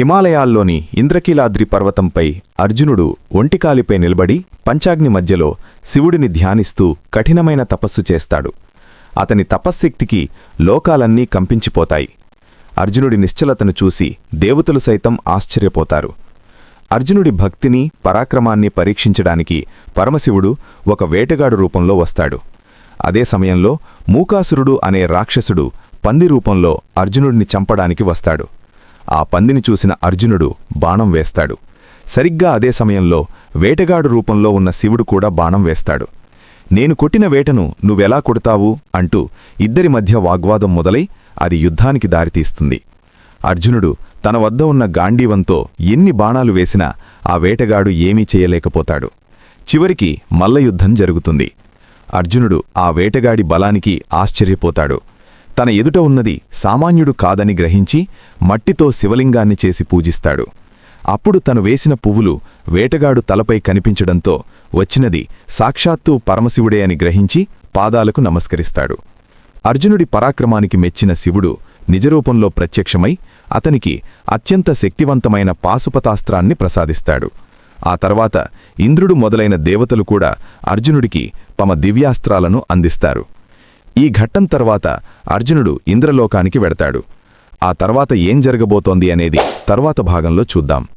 హిమాలయాల్లోని ఇంద్రకీలాద్రి పర్వతంపై అర్జునుడు ఒంటికాలిపై నిలబడి పంచాగ్ని మధ్యలో శివుడిని ధ్యానిస్తూ కఠినమైన తపస్సు చేస్తాడు. అతని తపశ్శక్తికి లోకాలన్నీ కంపించిపోతాయి. అర్జునుడి నిశ్చలతను చూసి దేవతలు సైతం ఆశ్చర్యపోతారు. అర్జునుడి భక్తిని పరాక్రమాన్ని పరీక్షించడానికి పరమశివుడు ఒక వేటగాడు రూపంలో వస్తాడు. అదే సమయంలో మూకాసురుడు అనే రాక్షసుడు పంది రూపంలో అర్జునుడిని చంపడానికి వస్తాడు. ఆ పందిని చూసిన అర్జునుడు బాణం వేస్తాడు. సరిగ్గా అదే సమయంలో వేటగాడు రూపంలో ఉన్న శివుడు కూడా బాణం వేస్తాడు. నేను కొట్టిన వేటను నువ్వెలా కొడతావు అంటూ ఇద్దరి మధ్య వాగ్వాదం మొదలై అది యుద్ధానికి దారితీస్తుంది. అర్జునుడు తన వద్ద ఉన్న గాంధీవంతో ఎన్ని బాణాలు వేసినా ఆ వేటగాడు ఏమీ చేయలేకపోతాడు. చివరికి మల్లయుద్ధం జరుగుతుంది. అర్జునుడు ఆ వేటగాడి బలానికి ఆశ్చర్యపోతాడు. తన ఎదుట ఉన్నది సామాన్యుడు కాదని గ్రహించి మట్టితో శివలింగాన్ని చేసి పూజిస్తాడు. అప్పుడు తను వేసిన పువ్వులు వేటగాడు తలపై కనిపించడంతో వచ్చినది సాక్షాత్తూ పరమశివుడే అని గ్రహించి పాదాలకు నమస్కరిస్తాడు. అర్జునుడి పరాక్రమానికి మెచ్చిన శివుడు నిజరూపంలో ప్రత్యక్షమై అతనికి అత్యంత శక్తివంతమైన పాశుపతాస్త్రాన్ని ప్రసాదిస్తాడు. ఆ తర్వాత ఇంద్రుడు మొదలైన దేవతలు కూడా అర్జునుడికి తమ దివ్యాస్త్రాలను అందిస్తారు. ఈ ఘట్టం తర్వాత అర్జునుడు ఇంద్రలోకానికి వెడతాడు. ఆ తర్వాత ఏం జరగబోతోంది అనేది తర్వాత భాగంలో చూద్దాం.